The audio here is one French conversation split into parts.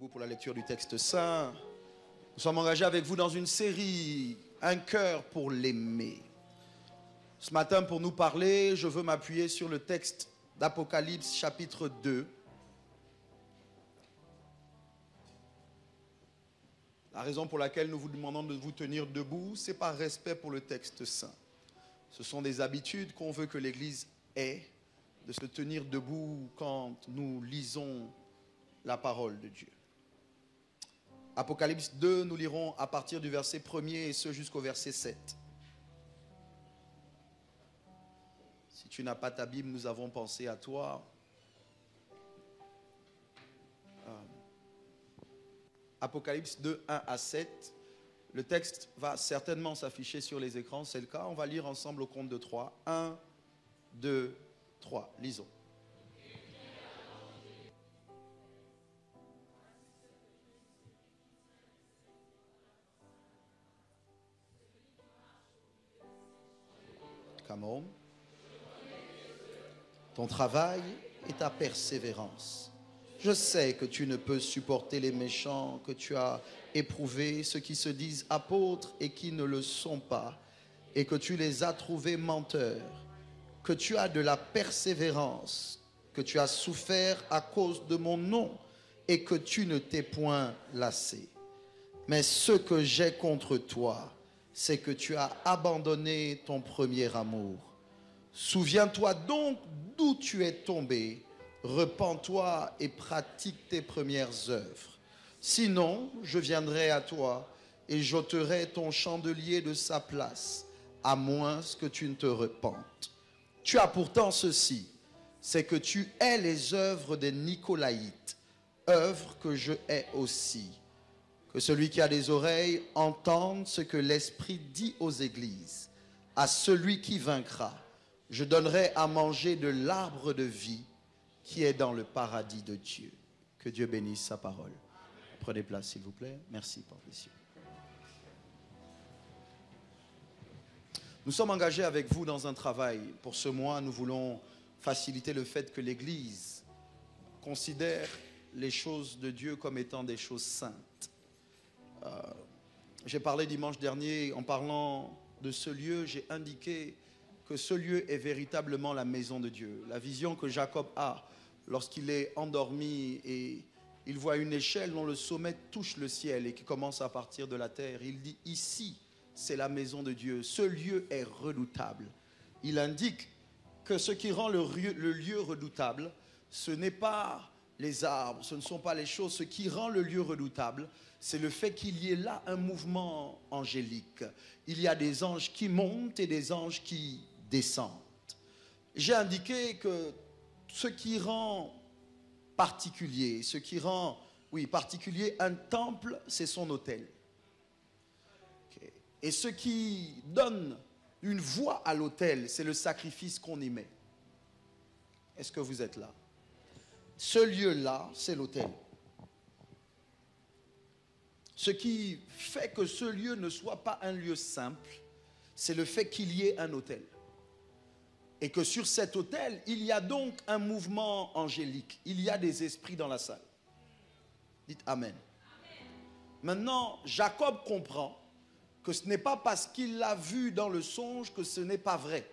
debout pour la lecture du texte saint. Nous sommes engagés avec vous dans une série, Un cœur pour l'aimer. Ce matin, pour nous parler, je veux m'appuyer sur le texte d'Apocalypse chapitre 2. La raison pour laquelle nous vous demandons de vous tenir debout, c'est par respect pour le texte saint. Ce sont des habitudes qu'on veut que l'Église ait, de se tenir debout quand nous lisons la parole de Dieu. Apocalypse 2, nous lirons à partir du verset 1er et ce jusqu'au verset 7. Si tu n'as pas ta Bible, nous avons pensé à toi. Apocalypse 2, 1 à 7. Le texte va certainement s'afficher sur les écrans, c'est le cas. On va lire ensemble au compte de 3. 1, 2, 3. Lisons. Come on. Ton travail et ta persévérance. Je sais que tu ne peux supporter les méchants, que tu as éprouvé ceux qui se disent apôtres et qui ne le sont pas, et que tu les as trouvés menteurs, que tu as de la persévérance, que tu as souffert à cause de mon nom, et que tu ne t'es point lassé. Mais ce que j'ai contre toi, c'est que tu as abandonné ton premier amour. Souviens-toi donc d'où tu es tombé, repens-toi et pratique tes premières œuvres. Sinon, je viendrai à toi et j'ôterai ton chandelier de sa place, à moins que tu ne te repentes. Tu as pourtant ceci, c'est que tu hais les œuvres des Nicolaïtes, œuvres que je hais aussi. Que celui qui a des oreilles entende ce que l'Esprit dit aux églises. À celui qui vaincra, je donnerai à manger de l'arbre de vie qui est dans le paradis de Dieu. Que Dieu bénisse sa parole. Prenez place, s'il vous plaît. Merci, Père précieux. Nous sommes engagés avec vous dans un travail. Pour ce mois, nous voulons faciliter le fait que l'Église considère les choses de Dieu comme étant des choses saintes. J'ai parlé dimanche dernier, en parlant de ce lieu, j'ai indiqué que ce lieu est véritablement la maison de Dieu. La vision que Jacob a lorsqu'il est endormi et il voit une échelle dont le sommet touche le ciel et qui commence à partir de la terre. Il dit, ici, c'est la maison de Dieu. Ce lieu est redoutable. Il indique que ce qui rend le lieu redoutable, ce n'est pas les arbres, ce ne sont pas les choses. Ce qui rend le lieu redoutable, c'est le fait qu'il y ait là un mouvement angélique. Il y a des anges qui montent et des anges qui descendent. J'ai indiqué que ce qui rend particulier, particulier un temple, c'est son autel. Okay. Et ce qui donne une voix à l'autel, c'est le sacrifice qu'on y met. Est-ce que vous êtes là? Ce lieu-là, c'est l'autel. Ce qui fait que ce lieu ne soit pas un lieu simple, c'est le fait qu'il y ait un autel. Et que sur cet autel, il y a donc un mouvement angélique. Il y a des esprits dans la salle. Dites Amen. Amen. Maintenant, Jacob comprend que ce n'est pas parce qu'il l'a vu dans le songe que ce n'est pas vrai.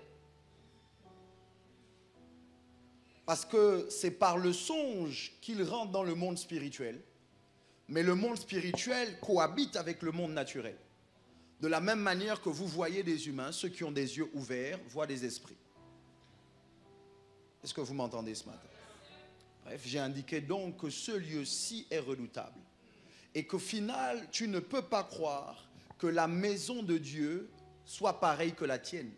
Parce que c'est par le songe qu'il rentre dans le monde spirituel. Mais le monde spirituel cohabite avec le monde naturel. De la même manière que vous voyez des humains, ceux qui ont des yeux ouverts voient des esprits. Est-ce que vous m'entendez ce matin? Bref, j'ai indiqué donc que ce lieu-ci est redoutable. Et qu'au final, tu ne peux pas croire que la maison de Dieu soit pareille que la tienne.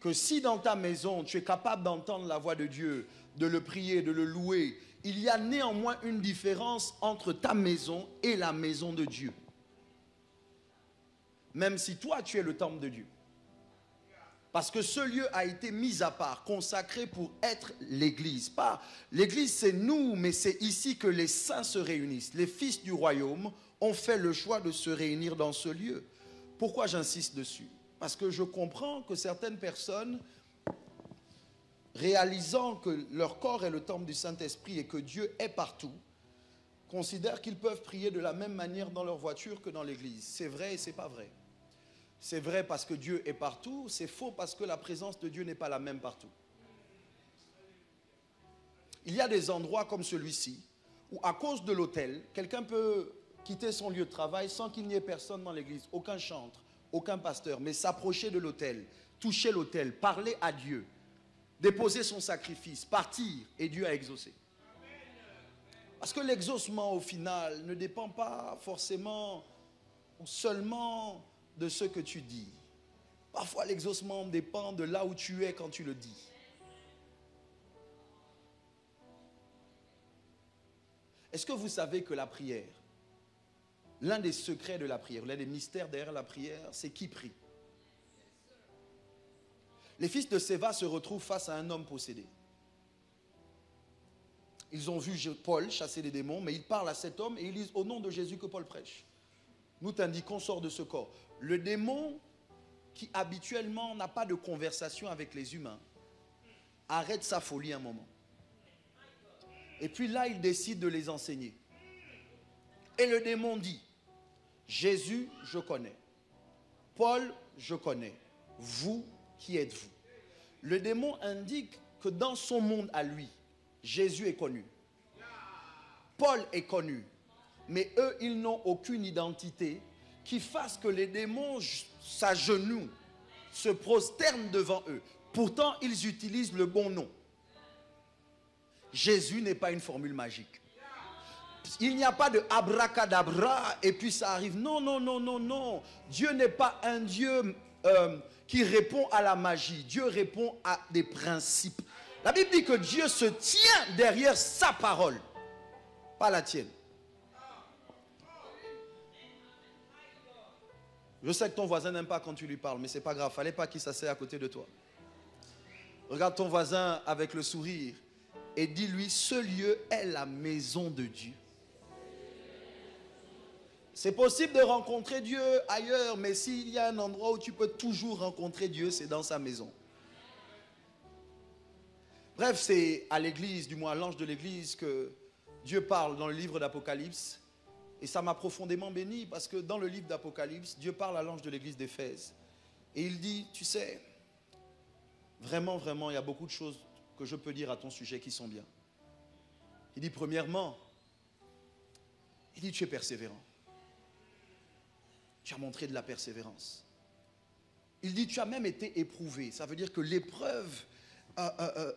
Que si dans ta maison, tu es capable d'entendre la voix de Dieu, de le prier, de le louer, il y a néanmoins une différence entre ta maison et la maison de Dieu. Même si toi, tu es le temple de Dieu. Parce que ce lieu a été mis à part, consacré pour être l'Église. Pas l'Église, c'est nous, mais c'est ici que les saints se réunissent. Les fils du royaume ont fait le choix de se réunir dans ce lieu. Pourquoi j'insiste dessus? Parce que je comprends que certaines personnes, réalisant que leur corps est le temple du Saint-Esprit et que Dieu est partout, considèrent qu'ils peuvent prier de la même manière dans leur voiture que dans l'église. C'est vrai et c'est pas vrai. C'est vrai parce que Dieu est partout, c'est faux parce que la présence de Dieu n'est pas la même partout. Il y a des endroits comme celui-ci où à cause de l'autel, quelqu'un peut quitter son lieu de travail sans qu'il n'y ait personne dans l'église, aucun chantre, aucun pasteur, mais s'approcher de l'autel, toucher l'autel, parler à Dieu, déposer son sacrifice, partir et Dieu a exaucé. Parce que l'exaucement au final ne dépend pas forcément ou seulement de ce que tu dis. Parfois l'exaucement dépend de là où tu es quand tu le dis. Est-ce que vous savez que la prière, l'un des secrets de la prière, l'un des mystères derrière la prière, c'est qui prie? Les fils de Séva se retrouvent face à un homme possédé. Ils ont vu Paul chasser les démons, mais ils parlent à cet homme et ils disent au nom de Jésus que Paul prêche. Nous t'indiquons, sors de ce corps. Le démon qui habituellement n'a pas de conversation avec les humains arrête sa folie un moment. Et puis là, il décide de les enseigner. Et le démon dit, Jésus, je connais. Paul, je connais. Vous, qui êtes-vous? Le démon indique que dans son monde à lui, Jésus est connu. Paul est connu. Mais eux, ils n'ont aucune identité qui fasse que les démons s'agenouillent, se prosternent devant eux. Pourtant, ils utilisent le bon nom. Jésus n'est pas une formule magique. Il n'y a pas de abracadabra et puis ça arrive. Non, non, non, non, non. Dieu n'est pas un Dieu qui répond à la magie. Dieu répond à des principes. La Bible dit que Dieu se tient derrière sa parole, pas la tienne. Je sais que ton voisin n'aime pas quand tu lui parles, mais ce n'est pas grave. Fallait pas qu'il s'assied à côté de toi. Regarde ton voisin avec le sourire et dis-lui, ce lieu est la maison de Dieu. C'est possible de rencontrer Dieu ailleurs, mais s'il y a un endroit où tu peux toujours rencontrer Dieu, c'est dans sa maison. Bref, c'est à l'église, du moins à l'ange de l'église, que Dieu parle dans le livre d'Apocalypse. Et ça m'a profondément béni parce que dans le livre d'Apocalypse, Dieu parle à l'ange de l'église d'Éphèse. Et il dit, tu sais, vraiment, vraiment, il y a beaucoup de choses que je peux dire à ton sujet qui sont bien. Il dit, premièrement, il dit, tu es persévérant. Tu as montré de la persévérance. Il dit, tu as même été éprouvé. Ça veut dire que l'épreuve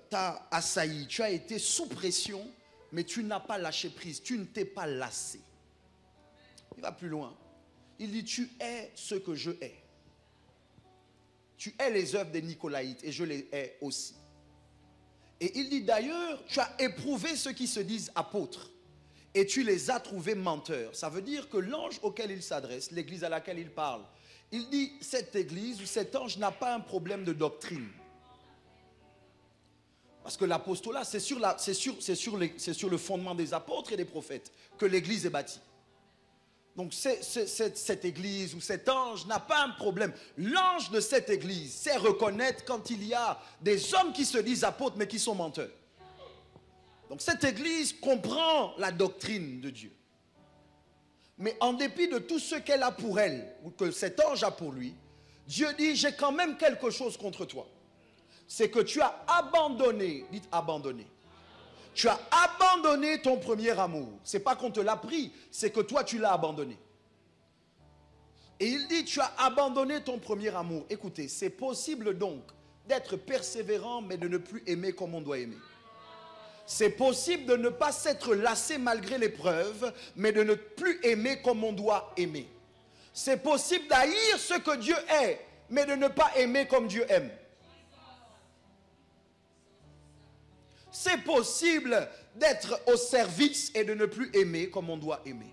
t'a assailli. Tu as été sous pression, mais tu n'as pas lâché prise. Tu ne t'es pas lassé. Il va plus loin. Il dit, tu es ce que je hais. Tu hais les œuvres des Nicolaïtes et je les hais aussi. Et il dit d'ailleurs, tu as éprouvé ceux qui se disent apôtres et tu les as trouvés menteurs. Ça veut dire que l'ange auquel il s'adresse, l'église à laquelle il parle, il dit, cette église ou cet ange n'a pas un problème de doctrine. Parce que l'apostolat, c'est sur le fondement des apôtres et des prophètes que l'église est bâtie. Donc cette église ou cet ange n'a pas un problème. L'ange de cette église sait reconnaître quand il y a des hommes qui se disent apôtres mais qui sont menteurs. Donc cette église comprend la doctrine de Dieu. Mais en dépit de tout ce qu'elle a pour elle, ou que cet ange a pour lui, Dieu dit, j'ai quand même quelque chose contre toi. C'est que tu as abandonné, dites abandonné. Tu as abandonné ton premier amour. Ce n'est pas qu'on te l'a pris, c'est que toi tu l'as abandonné. Et il dit, tu as abandonné ton premier amour. Écoutez, c'est possible donc d'être persévérant mais de ne plus aimer comme on doit aimer. C'est possible de ne pas s'être lassé malgré l'épreuve, mais de ne plus aimer comme on doit aimer. C'est possible d'haïr ce que Dieu est, mais de ne pas aimer comme Dieu aime. C'est possible d'être au service et de ne plus aimer comme on doit aimer.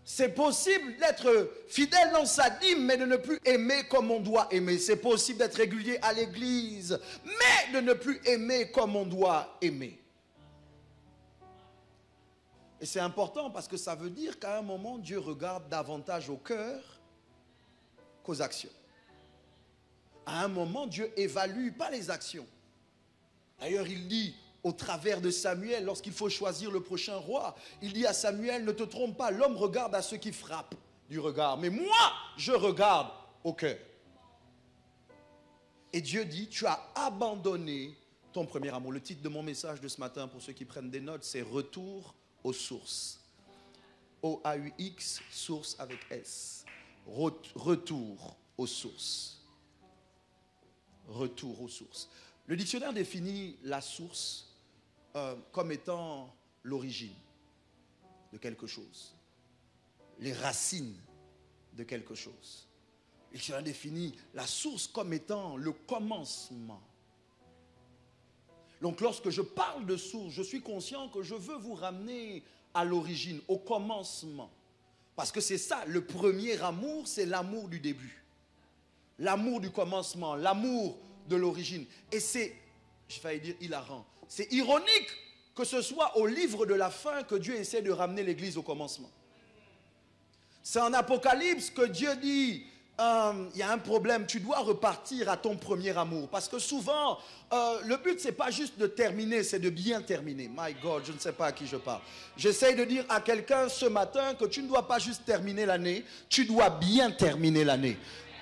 C'est possible d'être fidèle dans sa dîme, mais de ne plus aimer comme on doit aimer. C'est possible d'être régulier à l'église, mais de ne plus aimer comme on doit aimer. Et c'est important parce que ça veut dire qu'à un moment, Dieu regarde davantage au cœur qu'aux actions. À un moment, Dieu évalue pas les actions. D'ailleurs, il dit, au travers de Samuel, lorsqu'il faut choisir le prochain roi, il dit à Samuel, ne te trompe pas, l'homme regarde à ceux qui frappent du regard, mais moi, je regarde au cœur. Et Dieu dit, tu as abandonné ton premier amour. Le titre de mon message de ce matin, pour ceux qui prennent des notes, c'est Retour aux sources. O-A-U-X, source avec S. Retour aux sources. Retour aux sources. Le dictionnaire définit la source comme étant l'origine de quelque chose, les racines de quelque chose. Le dictionnaire définit la source comme étant le commencement. Donc lorsque je parle de source, je suis conscient que je veux vous ramener à l'origine, au commencement. Parce que c'est ça, le premier amour, c'est l'amour du début. L'amour du commencement, l'amour de l'origine. Et c'est, je vais dire hilarant, c'est ironique que ce soit au livre de la fin que Dieu essaie de ramener l'Église au commencement. C'est en Apocalypse que Dieu dit, il y a un problème, tu dois repartir à ton premier amour. Parce que souvent, le but, c'est pas juste de terminer, c'est de bien terminer. My God, je ne sais pas à qui je parle. J'essaye de dire à quelqu'un ce matin que tu ne dois pas juste terminer l'année, tu dois bien terminer l'année.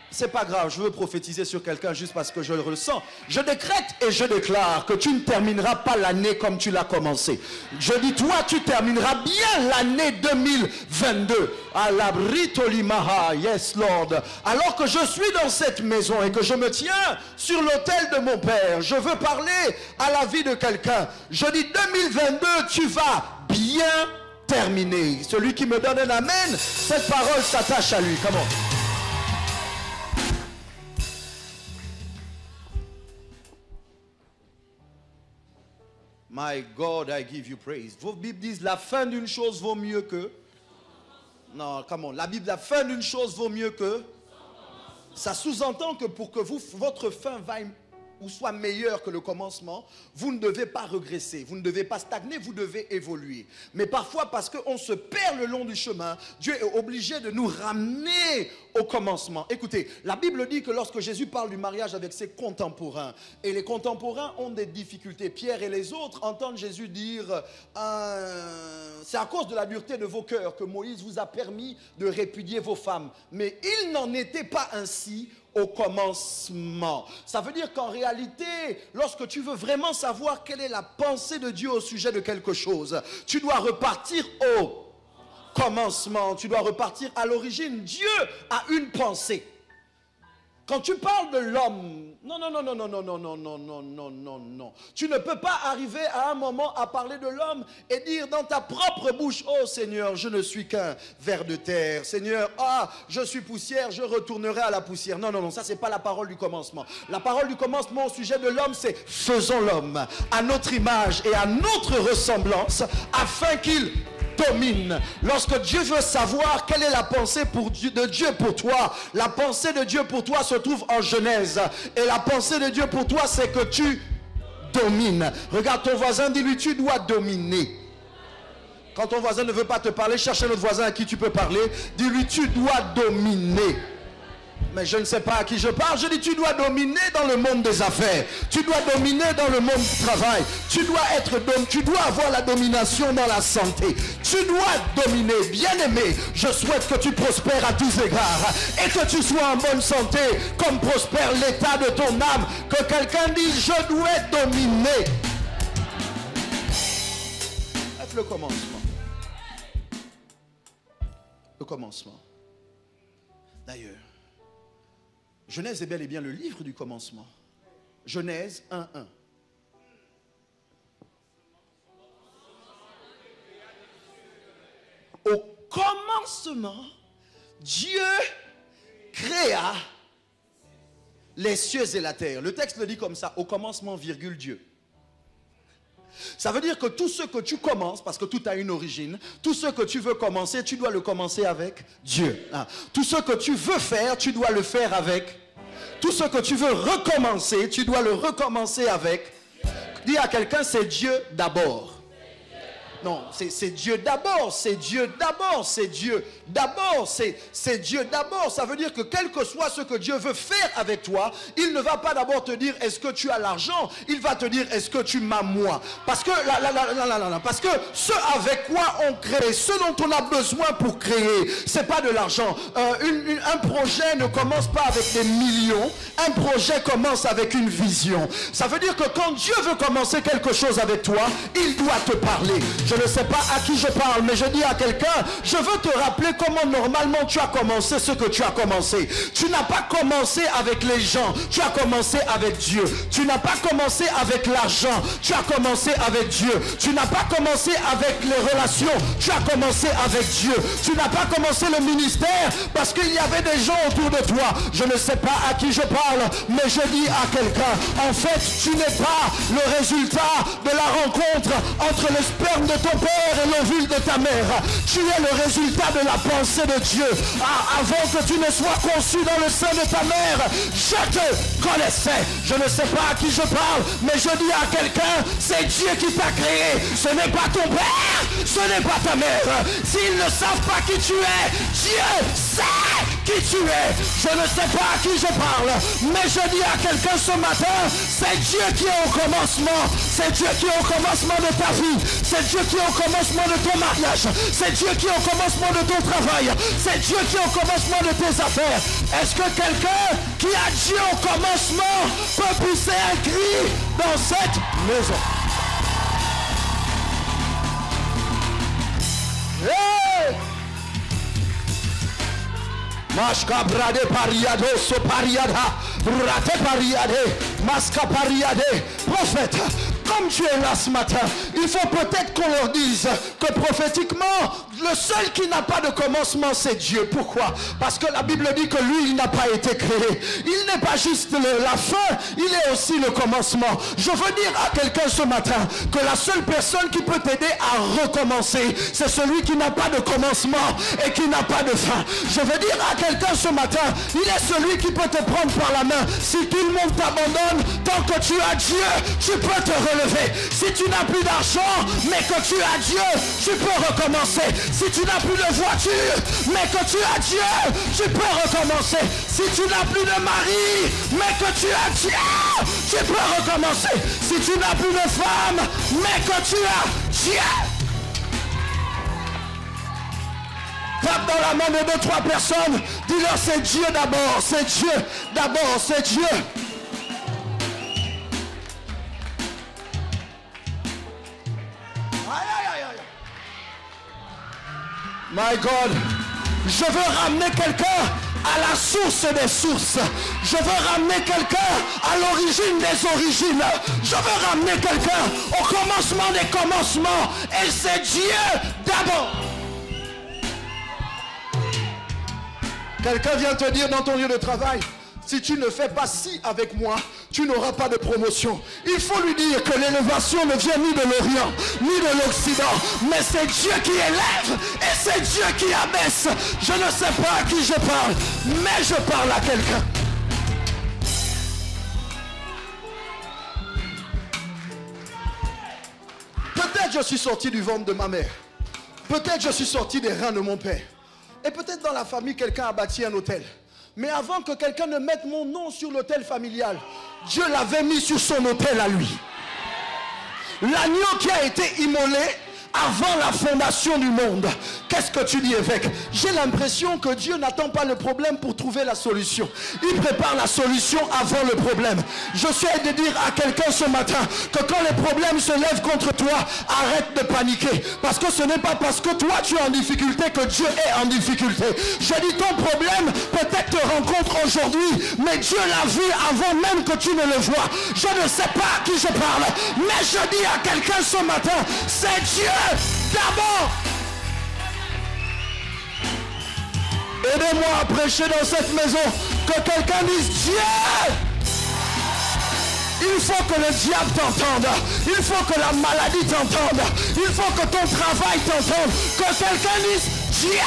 C'est pas grave, je veux prophétiser sur quelqu'un juste parce que je le ressens. Je décrète et je déclare que tu ne termineras pas l'année comme tu l'as commencé. Je dis, toi, tu termineras bien l'année 2022. À l'abrito limaha, yes Lord. Alors que je suis dans cette maison et que je me tiens sur l'autel de mon Père, je veux parler à la vie de quelqu'un. Je dis, 2022, tu vas bien terminer. Celui qui me donne un amen, cette parole s'attache à lui. Comment? My God, I give you praise. Vos Bibles disent la fin d'une chose vaut mieux que. Non, come on. La Bible, la fin d'une chose vaut mieux que. Ça sous-entend que pour que votre fin vaille ou soit meilleur que le commencement, vous ne devez pas regresser, vous ne devez pas stagner, vous devez évoluer. Mais parfois, parce qu'on se perd le long du chemin, Dieu est obligé de nous ramener au commencement. Écoutez, la Bible dit que lorsque Jésus parle du mariage avec ses contemporains, et les contemporains ont des difficultés, Pierre et les autres entendent Jésus dire c'est à cause de la dureté de vos cœurs que Moïse vous a permis de répudier vos femmes. Mais il n'en était pas ainsi au commencement. Ça veut dire qu'en réalité, lorsque tu veux vraiment savoir quelle est la pensée de Dieu au sujet de quelque chose, tu dois repartir au commencement, tu dois repartir à l'origine. Dieu a une pensée. Quand tu parles de l'homme, non. Tu ne peux pas arriver à un moment à parler de l'homme et dire dans ta propre bouche, oh Seigneur, je ne suis qu'un ver de terre. Seigneur, je suis poussière, je retournerai à la poussière. Non, ça c'est pas la parole du commencement. La parole du commencement au sujet de l'homme, c'est faisons l'homme à notre image et à notre ressemblance afin qu'il domine. Lorsque Dieu veut savoir quelle est la pensée de Dieu pour toi, la pensée de Dieu pour toi se trouve en Genèse. Et la pensée de Dieu pour toi, c'est que tu domines. Regarde ton voisin, dis-lui, tu dois dominer. Quand ton voisin ne veut pas te parler, cherche un autre voisin à qui tu peux parler. Dis-lui, tu dois dominer. Mais je ne sais pas à qui je parle. Je dis, tu dois dominer dans le monde des affaires. Tu dois dominer dans le monde du travail. Tu dois avoir la domination dans la santé. Tu dois dominer. Bien-aimé, je souhaite que tu prospères à tous égards. Et que tu sois en bonne santé, comme prospère l'état de ton âme. Que quelqu'un dise, je dois dominer. Bref, le commencement. Le commencement. D'ailleurs, Genèse est bel et bien le livre du commencement. Genèse 1:1. Au commencement, Dieu créa les cieux et la terre. Le texte le dit comme ça, au commencement, virgule, Dieu. Ça veut dire que tout ce que tu commences, parce que tout a une origine, tout ce que tu veux commencer, tu dois le commencer avec Dieu. Tout ce que tu veux faire, tu dois le faire avec. Tout ce que tu veux recommencer, tu dois le recommencer avec. Dis à quelqu'un, c'est Dieu d'abord. Non, c'est Dieu d'abord, c'est Dieu d'abord, c'est Dieu d'abord, c'est Dieu d'abord. Ça veut dire que quel que soit ce que Dieu veut faire avec toi, il ne va pas d'abord te dire est-ce que tu as l'argent, il va te dire est-ce que tu m'as moi. Parce que, parce que ce avec quoi on crée, ce dont on a besoin pour créer, c'est pas de l'argent. Un projet ne commence pas avec des millions, un projet commence avec une vision. Ça veut dire que quand Dieu veut commencer quelque chose avec toi, il doit te parler. Je ne sais pas à qui je parle, mais je dis à quelqu'un, je veux te rappeler comment normalement tu as commencé ce que tu as commencé. Tu n'as pas commencé avec les gens, tu as commencé avec Dieu. Tu n'as pas commencé avec l'argent, tu as commencé avec Dieu. Tu n'as pas commencé avec les relations, tu as commencé avec Dieu. Tu n'as pas commencé le ministère parce qu'il y avait des gens autour de toi. Je ne sais pas à qui je parle, mais je dis à quelqu'un, en fait, tu n'es pas le résultat de la rencontre entre le sperme de ton père et l'ovule de ta mère. Tu es le résultat de la pensée de Dieu. Avant que tu ne sois conçu dans le sein de ta mère, je te connaissais. Je ne sais pas à qui je parle, mais je dis à quelqu'un, c'est Dieu qui t'a créé. Ce n'est pas ton père, ce n'est pas ta mère. S'ils ne savent pas qui tu es, Dieu sait qui tu es. Je ne sais pas à qui je parle, mais je dis à quelqu'un ce matin, c'est Dieu qui est au commencement. C'est Dieu qui est au commencement de ta vie. C'est Dieu qui est au commencement de ton mariage. C'est Dieu qui est au commencement de ton travail. C'est Dieu qui est au commencement de tes affaires. Est-ce que quelqu'un qui a Dieu au commencement peut pousser un cri dans cette maison? Hey! Mashka brade pariado so pariada, rate pariade, maska pariade. Prophète, comme tu es là ce matin, il faut peut-être qu'on leur dise que prophétiquement, le seul qui n'a pas de commencement, c'est Dieu. Pourquoi? Parce que la Bible dit que lui, il n'a pas été créé. Il n'est pas juste la fin, il est aussi le commencement. Je veux dire à quelqu'un ce matin que la seule personne qui peut t'aider à recommencer, c'est celui qui n'a pas de commencement et qui n'a pas de fin. Je veux dire à quelqu'un ce matin, il est celui qui peut te prendre par la main. Si tout le monde t'abandonne, tant que tu as Dieu, tu peux te relever. Si tu n'as plus d'argent, mais que tu as Dieu, tu peux recommencer. Si tu n'as plus de voiture, mais que tu as Dieu, tu peux recommencer. Si tu n'as plus de mari, mais que tu as Dieu, tu peux recommencer. Si tu n'as plus de femme, mais que tu as Dieu. Tape dans la main de 2-3 personnes, dis-leur c'est Dieu d'abord, c'est Dieu d'abord, c'est Dieu. My God, je veux ramener quelqu'un à la source des sources. Je veux ramener quelqu'un à l'origine des origines. Je veux ramener quelqu'un au commencement des commencements. Et c'est Dieu d'abord. Quelqu'un vient te dire dans ton lieu de travail, si tu ne fais pas ci avec moi, tu n'auras pas de promotion. Il faut lui dire que l'élévation ne vient ni de l'Orient, ni de l'Occident, mais c'est Dieu qui élève et c'est Dieu qui abaisse. Je ne sais pas à qui je parle, mais je parle à quelqu'un. Peut-être je suis sorti du ventre de ma mère. Peut-être je suis sorti des reins de mon père. Et peut-être dans la famille, quelqu'un a bâti un hôtel. Mais avant que quelqu'un ne mette mon nom sur l'autel familial, Dieu l'avait mis sur son autel à lui. L'agneau qui a été immolé avant la fondation du monde. Qu'est-ce que tu dis, évêque? J'ai l'impression que Dieu n'attend pas le problème pour trouver la solution. Il prépare la solution avant le problème. Je suis de dire à quelqu'un ce matin que quand les problèmes se lèvent contre toi, arrête de paniquer. Parce que ce n'est pas parce que toi tu es en difficulté que Dieu est en difficulté. Je dis ton problème peut-être te rencontre aujourd'hui, mais Dieu l'a vu avant même que tu ne le vois. Je ne sais pas à qui je parle, mais je dis à quelqu'un ce matin, c'est Dieu d'abord. Aidez-moi à prêcher dans cette maison, que quelqu'un dise Dieu. Il faut que le diable t'entende, il faut que la maladie t'entende, il faut que ton travail t'entende, que quelqu'un dise Dieu.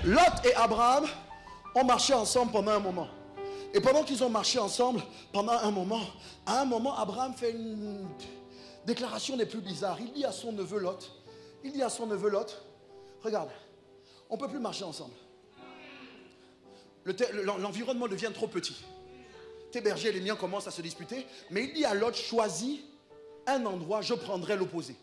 Lot et Abraham ont marché ensemble pendant un moment. Et pendant qu'ils ont marché ensemble, à un moment, Abraham fait une déclaration des plus bizarres. Il dit à son neveu Lot, regarde, on ne peut plus marcher ensemble. L'environnement devient trop petit. Tes bergers et les miens commencent à se disputer. Mais il dit à Lot, choisis un endroit, je prendrai l'opposé.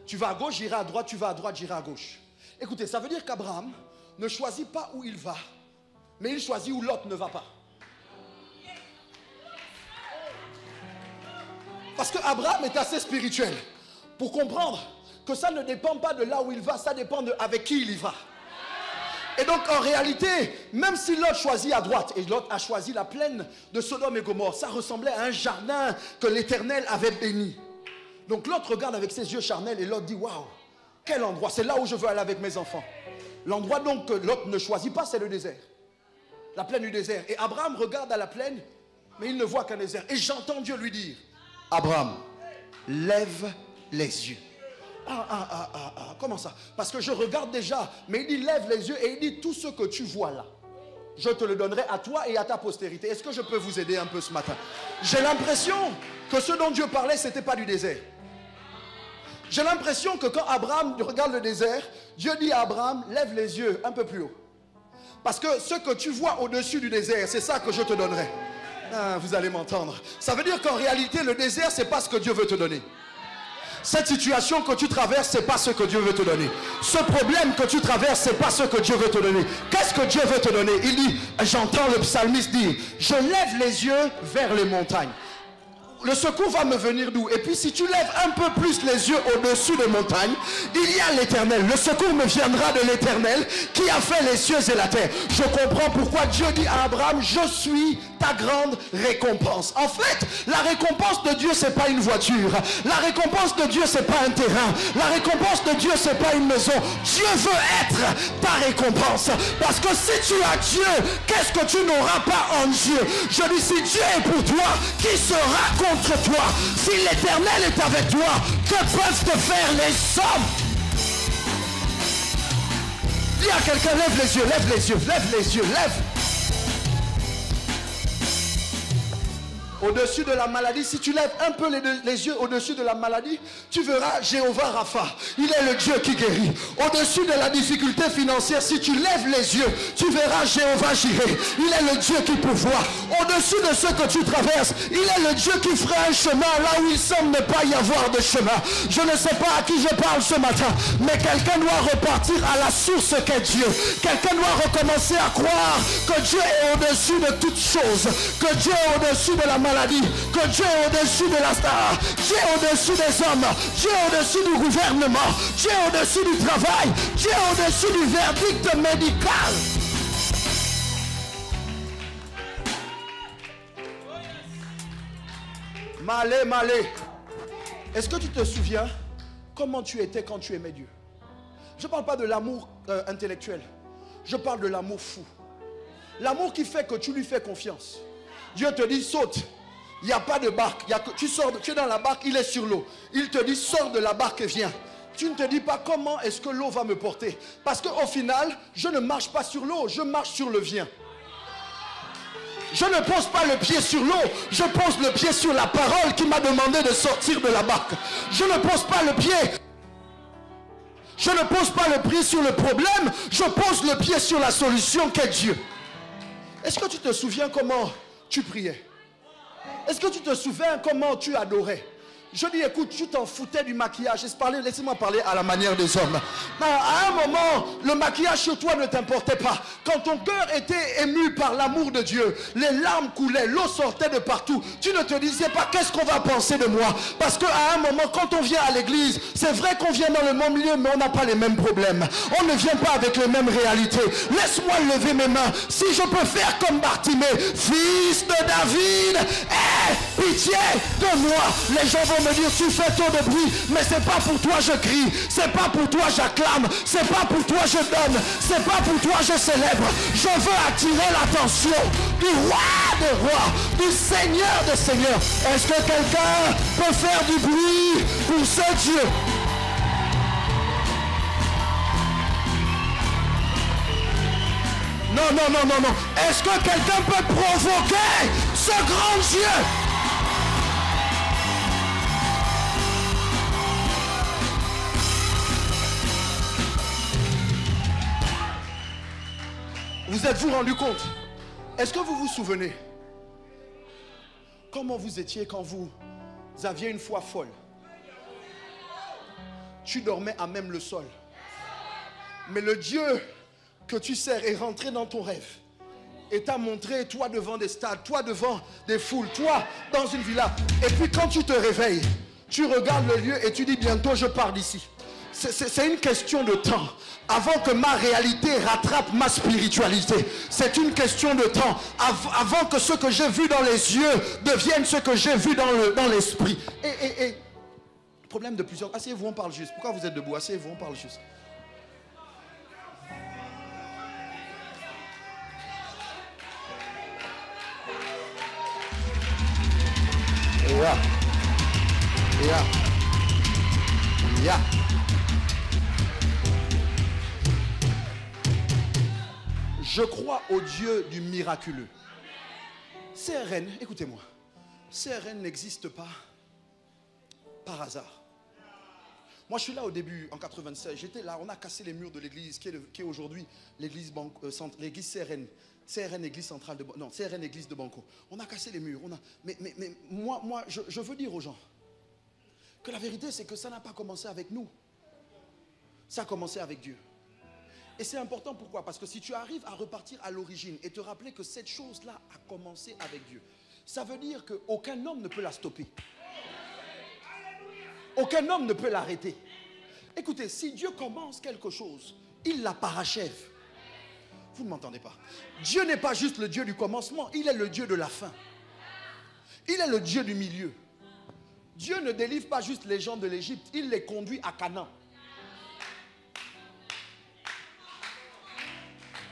Tu vas à gauche, j'irai à droite, tu vas à droite, j'irai à gauche. Écoutez, ça veut dire qu'Abraham ne choisit pas où il va, mais il choisit où Lot ne va pas. Parce qu'Abraham est assez spirituel pour comprendre que ça ne dépend pas de là où il va, ça dépend de avec qui il y va. Et donc en réalité, même si Lot choisit à droite, et Lot a choisi la plaine de Sodome et Gomorrhe, ça ressemblait à un jardin que l'Éternel avait béni. Donc Lot regarde avec ses yeux charnels et Lot dit, waouh, quel endroit, c'est là où je veux aller avec mes enfants. L'endroit donc que Lot ne choisit pas, c'est le désert. La plaine du désert. Et Abraham regarde à la plaine, mais il ne voit qu'un désert. Et j'entends Dieu lui dire, Abraham, lève les yeux. Comment ça? Parce que je regarde déjà, mais il dit lève les yeux et il dit tout ce que tu vois là, je te le donnerai à toi et à ta postérité. Est-ce que je peux vous aider un peu ce matin? J'ai l'impression que ce dont Dieu parlait, ce n'était pas du désert. J'ai l'impression que quand Abraham regarde le désert, Dieu dit à Abraham, lève les yeux un peu plus haut. Parce que ce que tu vois au-dessus du désert, c'est ça que je te donnerai. Ah, vous allez m'entendre. Ça veut dire qu'en réalité, le désert, ce n'est pas ce que Dieu veut te donner. Cette situation que tu traverses, ce n'est pas ce que Dieu veut te donner. Ce problème que tu traverses, ce n'est pas ce que Dieu veut te donner. Qu'est-ce que Dieu veut te donner? Il dit, j'entends le psalmiste dire, je lève les yeux vers les montagnes. Le secours va me venir d'où? Et puis si tu lèves un peu plus les yeux au-dessus des montagnes, il y a l'Éternel. Le secours me viendra de l'Éternel qui a fait les cieux et la terre. Je comprends pourquoi Dieu dit à Abraham, je suis ta grande récompense. En fait, la récompense de Dieu, c'est pas une voiture. La récompense de Dieu, c'est pas un terrain. La récompense de Dieu, c'est pas une maison. Dieu veut être ta récompense. Parce que si tu as Dieu, qu'est-ce que tu n'auras pas en Dieu? Je dis, si Dieu est pour toi, qui sera contre toi? Si l'Éternel est avec toi, que peuvent te faire les hommes? Dis à quelqu'un, lève les yeux, lève les yeux, lève les yeux, lève. Au-dessus de la maladie, si tu lèves un peu les yeux au-dessus de la maladie, tu verras Jéhovah Rapha. Il est le Dieu qui guérit. Au-dessus de la difficulté financière, si tu lèves les yeux, tu verras Jéhovah Jireh. Il est le Dieu qui pourvoit. Au-dessus de ce que tu traverses, il est le Dieu qui fera un chemin là où il semble ne pas y avoir de chemin. Je ne sais pas à qui je parle ce matin, mais quelqu'un doit repartir à la source qu'est Dieu. Quelqu'un doit recommencer à croire que Dieu est au-dessus de toutes choses, que Dieu est au-dessus de la maladie, que Dieu est au-dessus de la star, Dieu est au-dessus des hommes, Dieu est au-dessus du gouvernement, Dieu est au-dessus du travail, Dieu est au-dessus du verdict médical. Malé. Est-ce que tu te souviens comment tu étais quand tu aimais Dieu? Je ne parle pas de l'amour intellectuel, je parle de l'amour fou. L'amour qui fait que tu lui fais confiance. Dieu te dit saute, il n'y a pas de barque, tu es dans la barque, il est sur l'eau. Il te dit sors de la barque et viens. Tu ne te dis pas comment est-ce que l'eau va me porter. Parce qu'au final, je ne marche pas sur l'eau, je marche sur le viens. Je ne pose pas le pied sur l'eau, je pose le pied sur la parole qui m'a demandé de sortir de la barque. Je ne pose pas le pied. Je ne pose pas le pied sur le problème, je pose le pied sur la solution qu'est Dieu. Est-ce que tu te souviens comment tu priais? Est-ce que tu te souviens comment tu adorais? Je dis, écoute, tu t'en foutais du maquillage. Laissez-moi parler à la manière des hommes. Non, à un moment, le maquillage sur toi ne t'importait pas. Quand ton cœur était ému par l'amour de Dieu, les larmes coulaient, l'eau sortait de partout. Tu ne te disais pas, qu'est-ce qu'on va penser de moi? Parce qu'à un moment, quand on vient à l'église, c'est vrai qu'on vient dans le même lieu, mais on n'a pas les mêmes problèmes. On ne vient pas avec les mêmes réalités. Laisse-moi lever mes mains. Si je peux faire comme Bartimée, fils de David, aie pitié de moi. Les gens vont me dire, tu fais trop de bruit, mais c'est pas pour toi je crie, c'est pas pour toi j'acclame, c'est pas pour toi je donne, c'est pas pour toi je célèbre. Je veux attirer l'attention du roi des rois, du Seigneur des seigneurs. Est-ce que quelqu'un peut faire du bruit pour ce Dieu? Non, non, non, non, non. Est-ce que quelqu'un peut provoquer ce grand Dieu? Vous êtes-vous rendu compte? Est-ce que vous vous souvenez comment vous étiez quand vous aviez une foi folle? Tu dormais à même le sol. Mais le Dieu que tu sers est rentré dans ton rêve et t'a montré, toi devant des stades, toi devant des foules, toi dans une villa. Et puis quand tu te réveilles, tu regardes le lieu et tu dis bientôt je pars d'ici. C'est une question de temps avant que ma réalité rattrape ma spiritualité. C'est une question de temps avant que ce que j'ai vu dans les yeux devienne ce que j'ai vu dans l'esprit. Et problème de plusieurs. Asseyez-vous, on parle juste. Pourquoi vous êtes debout? Asseyez-vous, on parle juste. Yeah. Je crois au Dieu du miraculeux. CRN, écoutez-moi. CRN n'existe pas par hasard. Moi, je suis là au début, en 96. J'étais là, on a cassé les murs de l'église qui est aujourd'hui l'église CRN. CRN Église centrale de Banco. Non, CRN Église de Banco. On a cassé les murs. Mais moi je veux dire aux gens que la vérité, c'est que ça n'a pas commencé avec nous. Ça a commencé avec Dieu. Et c'est important, pourquoi? Parce que si tu arrives à repartir à l'origine et te rappeler que cette chose-là a commencé avec Dieu, ça veut dire qu'aucun homme ne peut la stopper. Aucun homme ne peut l'arrêter. Écoutez, si Dieu commence quelque chose, il la parachève. Vous ne m'entendez pas. Dieu n'est pas juste le Dieu du commencement, il est le Dieu de la fin. Il est le Dieu du milieu. Dieu ne délivre pas juste les gens de l'Égypte, il les conduit à Canaan.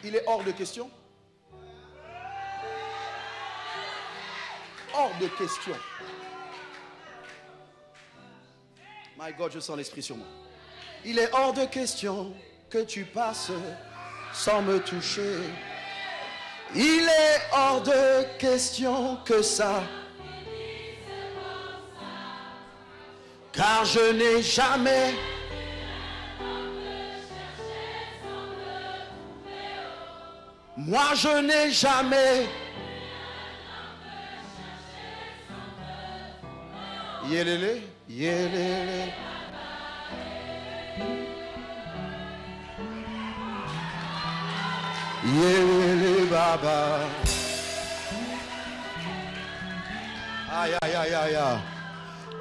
Il est hors de question. Hors de question. My God, je sens l'esprit sur moi. Il est hors de question que tu passes sans me toucher. Il est hors de question que ça. Car je n'ai jamais. Moi je n'ai jamais. Yélélé, yélélé. Yélélé baba. Aïe aïe aïe aïe aïe.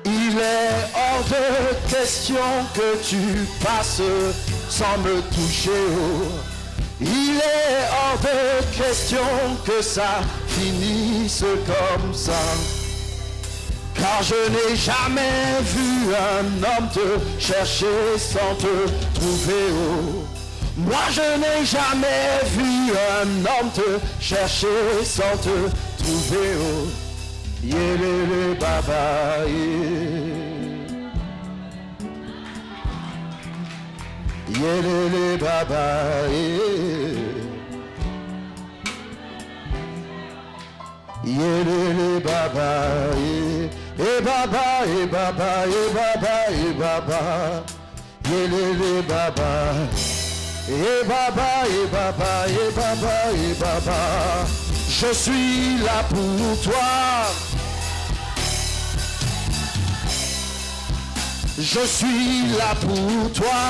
Il est hors de question que tu passes sans me toucher. Il est hors de question que ça finisse comme ça. Car je n'ai jamais vu un homme te chercher sans te trouver. Moi je n'ai jamais vu un homme te chercher sans te trouver. Yélélé baba yélélé baba yélélé baba et baba et baba et baba et baba yélélé baba et baba et baba et baba et baba. Je suis là pour toi. Je suis là pour toi.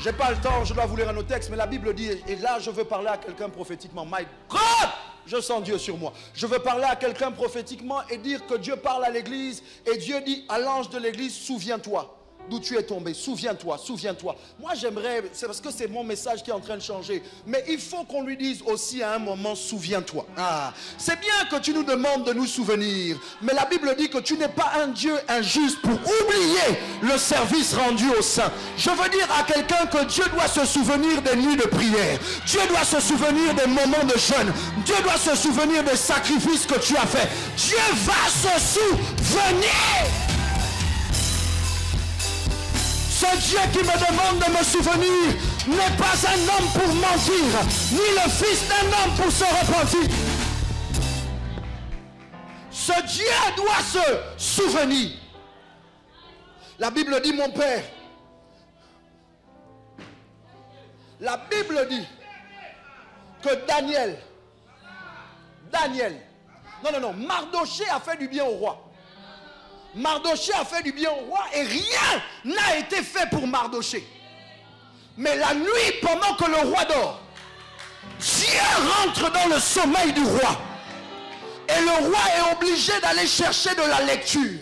J'ai pas le temps, je dois vous lire un autre texte, mais la Bible dit, et là je veux parler à quelqu'un prophétiquement. My God, je sens Dieu sur moi. Je veux parler à quelqu'un prophétiquement et dire que Dieu parle à l'église, et Dieu dit à l'ange de l'église, souviens-toi d'où tu es tombé, souviens-toi, souviens-toi. Moi j'aimerais, c'est parce que c'est mon message qui est en train de changer, mais il faut qu'on lui dise aussi à un moment, souviens-toi. Ah, c'est bien que tu nous demandes de nous souvenir, mais la Bible dit que tu n'es pas un Dieu injuste pour oublier le service rendu au saint. Je veux dire à quelqu'un que Dieu doit se souvenir des nuits de prière, Dieu doit se souvenir des moments de jeûne, Dieu doit se souvenir des sacrifices que tu as faits. Dieu va se souvenir. Ce Le Dieu qui me demande de me souvenir n'est pas un homme pour mentir, ni le fils d'un homme pour se repentir. Ce Dieu doit se souvenir. La Bible dit, mon Père, la Bible dit que Mardoché a fait du bien au roi. Mardoché a fait du bien au roi et rien n'a été fait pour Mardoché. Mais la nuit, pendant que le roi dort, Dieu rentre dans le sommeil du roi. Et le roi est obligé d'aller chercher de la lecture.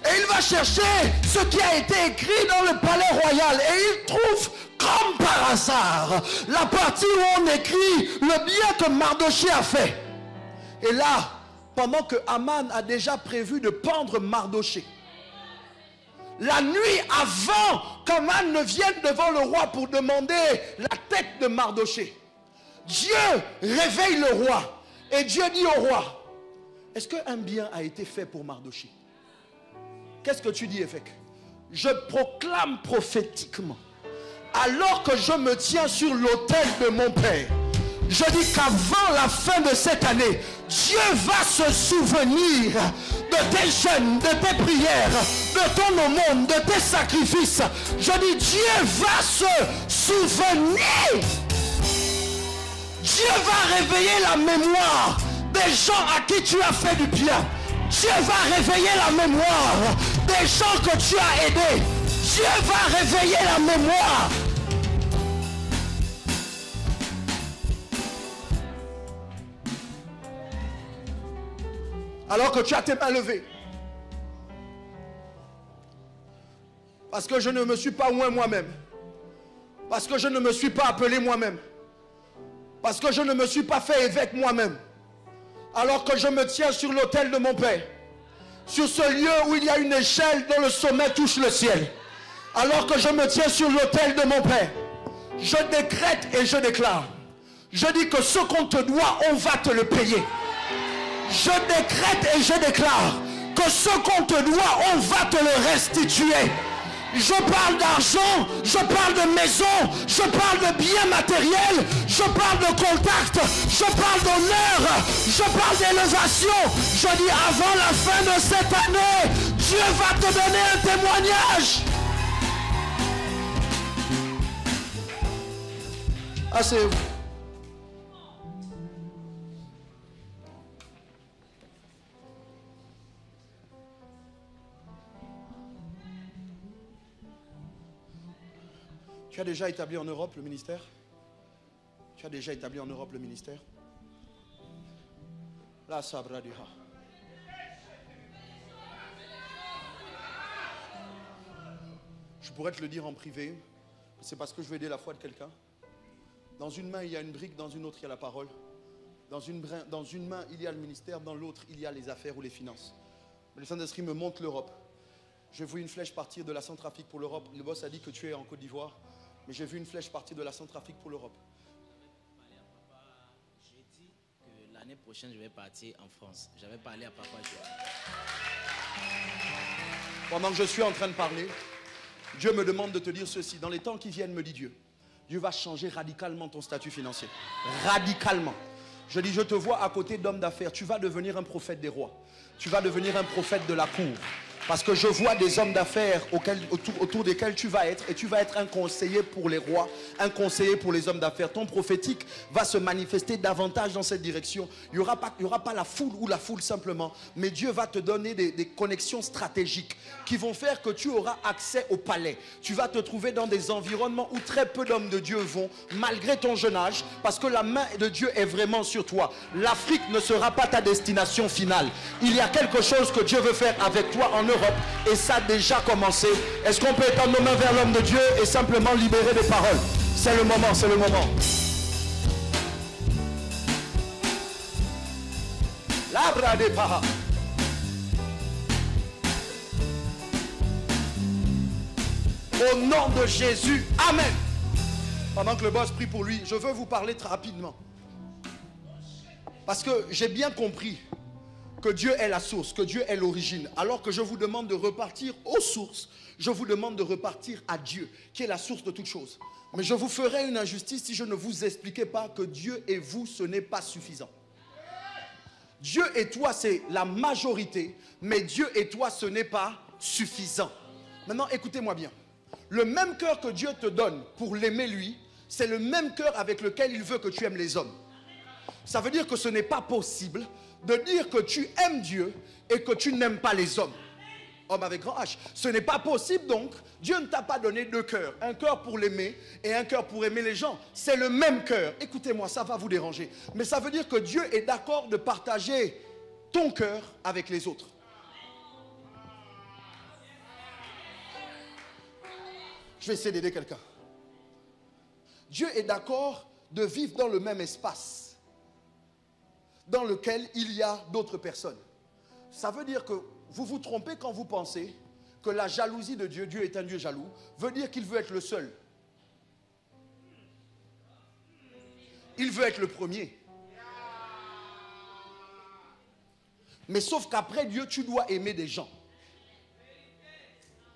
Et il va chercher ce qui a été écrit dans le palais royal. Et il trouve, comme par hasard, la partie où on écrit le bien que Mardoché a fait. Et là, pendant que Aman a déjà prévu de pendre Mardoché, la nuit avant qu'Aman ne vienne devant le roi pour demander la tête de Mardoché, Dieu réveille le roi. Et Dieu dit au roi, est-ce qu'un bien a été fait pour Mardoché? Qu'est-ce que tu dis, Évêque? Je proclame prophétiquement, alors que je me tiens sur l'autel de mon Père, je dis qu'avant la fin de cette année, Dieu va se souvenir de tes jeûnes, de tes prières, de ton aumône, de tes sacrifices. Je dis, Dieu va se souvenir. Dieu va réveiller la mémoire des gens à qui tu as fait du bien. Dieu va réveiller la mémoire des gens que tu as aidés. Dieu va réveiller la mémoire. Alors que tu as tes mains levées. Parce que je ne me suis pas oint moi-même. Parce que je ne me suis pas appelé moi-même. Parce que je ne me suis pas fait évêque moi-même. Alors que je me tiens sur l'autel de mon Père. Sur ce lieu où il y a une échelle dont le sommet touche le ciel. Alors que je me tiens sur l'autel de mon Père. Je décrète et je déclare. Je dis que ce qu'on te doit, on va te le payer. Je décrète et je déclare que ce qu'on te doit, on va te le restituer. Je parle d'argent, je parle de maison, je parle de biens matériels, je parle de contact, je parle d'honneur, je parle d'élévation. Je dis avant la fin de cette année, Dieu va te donner un témoignage. Asseyez-vous. Tu as déjà établi en Europe le ministère? Tu as déjà établi en Europe le ministère? La sabra du ha. Je pourrais te le dire en privé. C'est parce que je veux aider la foi de quelqu'un. Dans une main, il y a une brique. Dans une autre, il y a la parole. Dans une main, il y a le ministère. Dans l'autre, il y a les affaires ou les finances. Le Saint-Esprit me montre l'Europe. J'ai vu une flèche partir de la Centrafrique pour l'Europe. Le boss a dit que tu es en Côte d'Ivoire. Mais j'ai vu une flèche partir de la Centrafrique pour l'Europe. J'ai dit que l'année prochaine, je vais partir en France. J'avais parlé à papa. Pendant que je suis en train de parler, Dieu me demande de te dire ceci. Dans les temps qui viennent, me dit Dieu, Dieu va changer radicalement ton statut financier. Radicalement. Je dis, je te vois à côté d'hommes d'affaires. Tu vas devenir un prophète des rois. Tu vas devenir un prophète de la cour. Parce que je vois des hommes d'affaires autour desquels tu vas être. Et tu vas être un conseiller pour les rois, un conseiller pour les hommes d'affaires. Ton prophétique va se manifester davantage dans cette direction. Il n'y aura pas la foule ou la foule simplement. Mais Dieu va te donner des connexions stratégiques qui vont faire que tu auras accès au palais. Tu vas te trouver dans des environnements où très peu d'hommes de Dieu vont, malgré ton jeune âge, parce que la main de Dieu est vraiment sur toi. L'Afrique ne sera pas ta destination finale. Il y a quelque chose que Dieu veut faire avec toi en Europe. Et ça a déjà commencé. Est-ce qu'on peut étendre nos mains vers l'homme de Dieu et simplement libérer des paroles? C'est le moment, c'est le moment. L'abra des paras. Au nom de Jésus, Amen. Pendant que le boss prie pour lui, je veux vous parler très rapidement. Parce que j'ai bien compris que Dieu est la source, que Dieu est l'origine. Alors que je vous demande de repartir aux sources, je vous demande de repartir à Dieu, qui est la source de toutes choses. Mais je vous ferai une injustice si je ne vous expliquais pas que Dieu et vous, ce n'est pas suffisant. Dieu et toi, c'est la majorité, mais Dieu et toi, ce n'est pas suffisant. Maintenant, écoutez-moi bien. Le même cœur que Dieu te donne pour l'aimer lui, c'est le même cœur avec lequel il veut que tu aimes les hommes. Ça veut dire que ce n'est pas possible de dire que tu aimes Dieu et que tu n'aimes pas les hommes. Homme avec grand H. Ce n'est pas possible donc. Dieu ne t'a pas donné deux cœurs. Un cœur pour l'aimer et un cœur pour aimer les gens. C'est le même cœur. Écoutez-moi, ça va vous déranger. Mais ça veut dire que Dieu est d'accord de partager ton cœur avec les autres. Je vais essayer d'aider quelqu'un. Dieu est d'accord de vivre dans le même espace dans lequel il y a d'autres personnes. Ça veut dire que vous vous trompez quand vous pensez que la jalousie de Dieu, Dieu est un Dieu jaloux, veut dire qu'il veut être le seul. Il veut être le premier. Mais sauf qu'après Dieu, tu dois aimer des gens.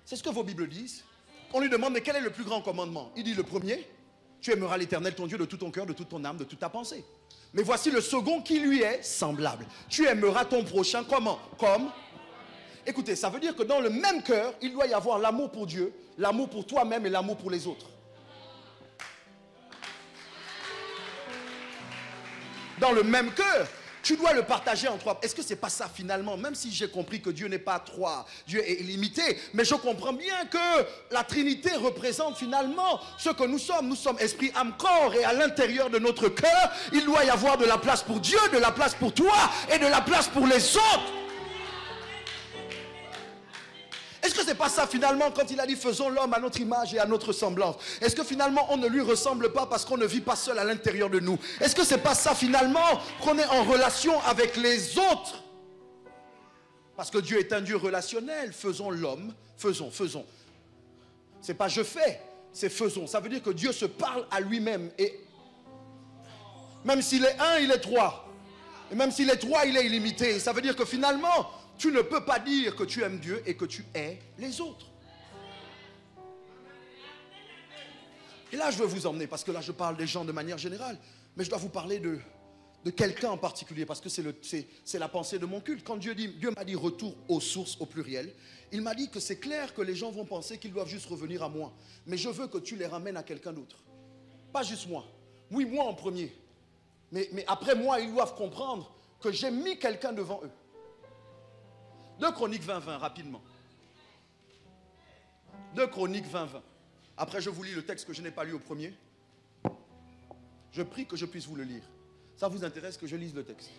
C'est ce que vos Bibles disent. On lui demande, mais quel est le plus grand commandement? Il dit le premier, tu aimeras l'Éternel ton Dieu de tout ton cœur, de toute ton âme, de toute ta pensée. Mais voici le second qui lui est semblable. Tu aimeras ton prochain comment? Comme. Écoutez, ça veut dire que dans le même cœur, il doit y avoir l'amour pour Dieu, l'amour pour toi-même et l'amour pour les autres. Dans le même cœur, tu dois le partager en trois. Est-ce que c'est pas ça finalement? Même si j'ai compris que Dieu n'est pas trois, Dieu est illimité, mais je comprends bien que la Trinité représente finalement ce que nous sommes. Nous sommes esprit, âme, corps, et à l'intérieur de notre cœur, il doit y avoir de la place pour Dieu, de la place pour toi et de la place pour les autres. Est-ce que c'est pas ça finalement quand il a dit faisons l'homme à notre image et à notre semblance? Est-ce que finalement on ne lui ressemble pas parce qu'on ne vit pas seul à l'intérieur de nous? Est-ce que c'est pas ça finalement qu'on est en relation avec les autres? Parce que Dieu est un Dieu relationnel. Faisons l'homme, faisons. C'est pas je fais, c'est faisons. Ça veut dire que Dieu se parle à lui-même. Et même s'il est un, il est trois. Et même s'il est trois, il est illimité. Ça veut dire que finalement, tu ne peux pas dire que tu aimes Dieu et que tu hais les autres. Et là, je veux vous emmener, parce que là, je parle des gens de manière générale, mais je dois vous parler de quelqu'un en particulier, parce que c'est la pensée de mon culte. Quand Dieu m'a dit retour aux sources au pluriel, il m'a dit que c'est clair que les gens vont penser qu'ils doivent juste revenir à moi. Mais je veux que tu les ramènes à quelqu'un d'autre. Pas juste moi. Oui, moi en premier. Mais après moi, ils doivent comprendre que j'ai mis quelqu'un devant eux. 2 Chroniques 20-20, rapidement. 2 Chroniques 20-20. Après, je vous lis le texte que je n'ai pas lu au premier. Je prie que je puisse vous le lire. Ça vous intéresse que je lise le texte?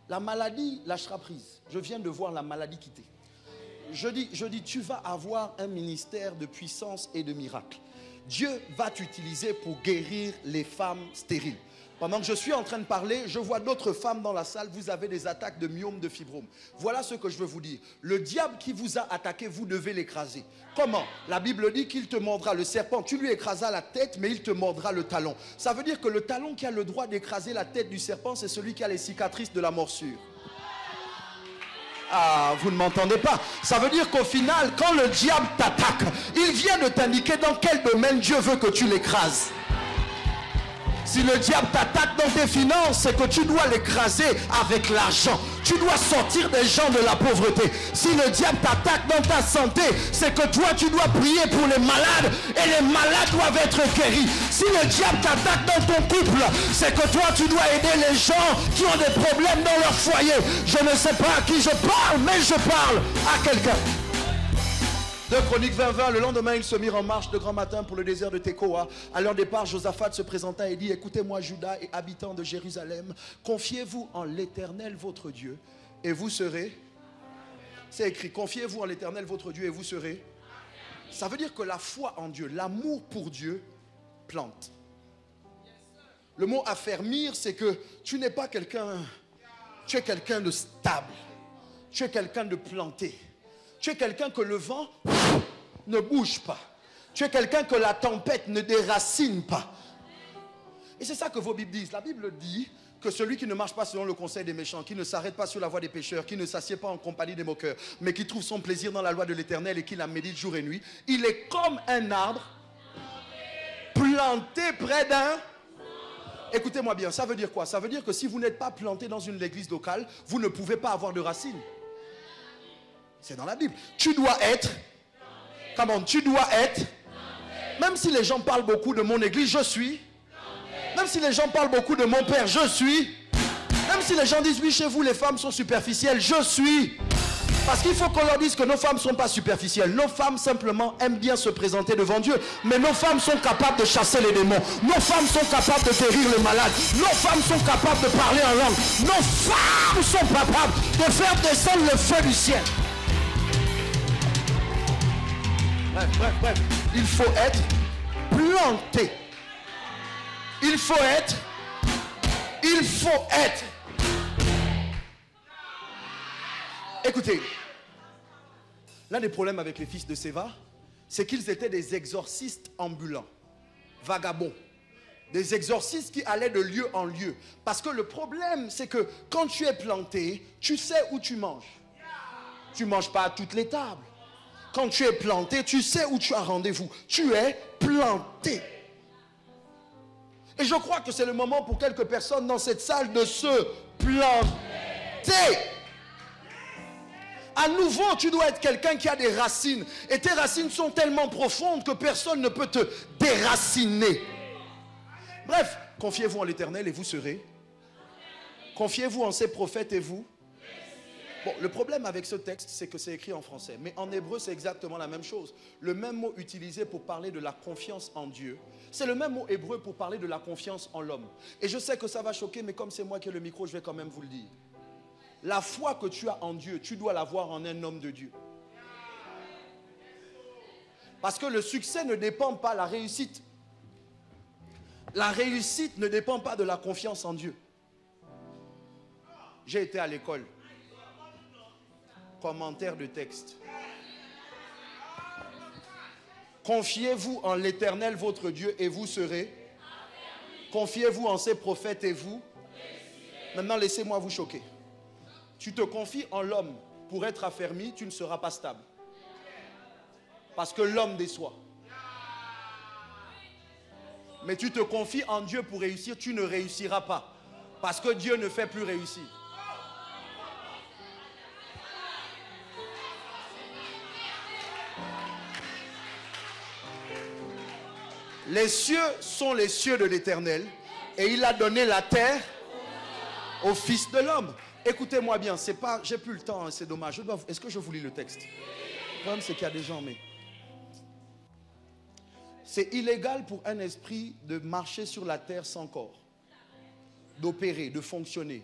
La maladie lâchera prise. Je viens de voir la maladie quitter. Je dis, tu vas avoir un ministère de puissance et de miracles. Dieu va t'utiliser pour guérir les femmes stériles. Pendant que je suis en train de parler, je vois d'autres femmes dans la salle. Vous avez des attaques de myome, de fibrome. Voilà ce que je veux vous dire. Le diable qui vous a attaqué, vous devez l'écraser. Comment? La Bible dit qu'il te mordra. Le serpent, tu lui écraseras la tête, mais il te mordra le talon. Ça veut dire que le talon qui a le droit d'écraser la tête du serpent, c'est celui qui a les cicatrices de la morsure. Ah, vous ne m'entendez pas. Ça veut dire qu'au final, quand le diable t'attaque, il vient de t'indiquer dans quel domaine Dieu veut que tu l'écrases. Si le diable t'attaque dans tes finances, c'est que tu dois l'écraser avec l'argent. Tu dois sortir des gens de la pauvreté. Si le diable t'attaque dans ta santé, c'est que toi, tu dois prier pour les malades et les malades doivent être guéris. Si le diable t'attaque dans ton couple, c'est que toi, tu dois aider les gens qui ont des problèmes dans leur foyer. Je ne sais pas à qui je parle, mais je parle à quelqu'un. 2 Chroniques 20-20, le lendemain, ils se mirent en marche de grand matin pour le désert de Tekoa. À leur départ, Josaphat se présenta et dit, écoutez-moi, Juda et habitants de Jérusalem, confiez-vous en l'Éternel, votre Dieu, et vous serez... C'est écrit, confiez-vous en l'Éternel, votre Dieu, et vous serez... Ça veut dire que la foi en Dieu, l'amour pour Dieu, plante. Le mot affermir, c'est que tu n'es pas quelqu'un... Tu es quelqu'un de stable. Tu es quelqu'un de planté. Tu es quelqu'un que le vent ne bouge pas. Tu es quelqu'un que la tempête ne déracine pas. Et c'est ça que vos Bibles disent. La Bible dit que celui qui ne marche pas selon le conseil des méchants, qui ne s'arrête pas sur la voie des pécheurs, qui ne s'assied pas en compagnie des moqueurs, mais qui trouve son plaisir dans la loi de l'Éternel et qui la médite jour et nuit, il est comme un arbre planté près d'un... Écoutez-moi bien, ça veut dire quoi? Ça veut dire que si vous n'êtes pas planté dans une église locale, vous ne pouvez pas avoir de racines. C'est dans la Bible. Tu dois être... Comment? Tu dois être... Même si les gens parlent beaucoup de mon église, je suis... Même si les gens parlent beaucoup de mon père, je suis. Même si les gens disent, oui, chez vous, les femmes sont superficielles, je suis. Parce qu'il faut qu'on leur dise que nos femmes ne sont pas superficielles. Nos femmes, simplement, aiment bien se présenter devant Dieu. Mais nos femmes sont capables de chasser les démons. Nos femmes sont capables de guérir les malades. Nos femmes sont capables de parler en langue. Nos femmes sont capables de faire descendre le feu du ciel. Bref. Il faut être planté. Il faut être. Écoutez, l'un des problèmes avec les fils de Séva, c'est qu'ils étaient des exorcistes ambulants, vagabonds. Des exorcistes qui allaient de lieu en lieu. Parce que le problème, c'est que quand tu es planté, tu sais où tu manges. Tu ne manges pas à toutes les tables. Quand tu es planté, tu sais où tu as rendez-vous. Tu es planté. Et je crois que c'est le moment pour quelques personnes dans cette salle de se planter. À nouveau, tu dois être quelqu'un qui a des racines. Et tes racines sont tellement profondes que personne ne peut te déraciner. Bref, confiez-vous en l'Éternel et vous serez. Confiez-vous en ses prophètes et vous. Bon, le problème avec ce texte, c'est que c'est écrit en français. Mais en hébreu, c'est exactement la même chose. Le même mot utilisé pour parler de la confiance en Dieu, c'est le même mot hébreu pour parler de la confiance en l'homme. Et je sais que ça va choquer, mais comme c'est moi qui ai le micro, je vais quand même vous le dire. La foi que tu as en Dieu, tu dois l'avoir en un homme de Dieu. Parce que le succès ne dépend pas de la réussite. La réussite ne dépend pas de la confiance en Dieu. J'ai été à l'école. Commentaire de texte. Confiez-vous en l'Éternel votre Dieu et vous serez. Confiez-vous en ses prophètes et vous. Maintenant laissez-moi vous choquer. Tu te confies en l'homme pour être affermi, tu ne seras pas stable. Parce que l'homme déçoit. Mais tu te confies en Dieu pour réussir, tu ne réussiras pas. Parce que Dieu ne fait plus réussir. Les cieux sont les cieux de l'Éternel et il a donné la terre au Fils de l'homme. Écoutez-moi bien, c'est pas, j'ai plus le temps, hein, c'est dommage. Est-ce que je vous lis le texte? Le problème, c'est qu'il y a des gens, mais c'est illégal pour un esprit de marcher sur la terre sans corps, d'opérer, de fonctionner.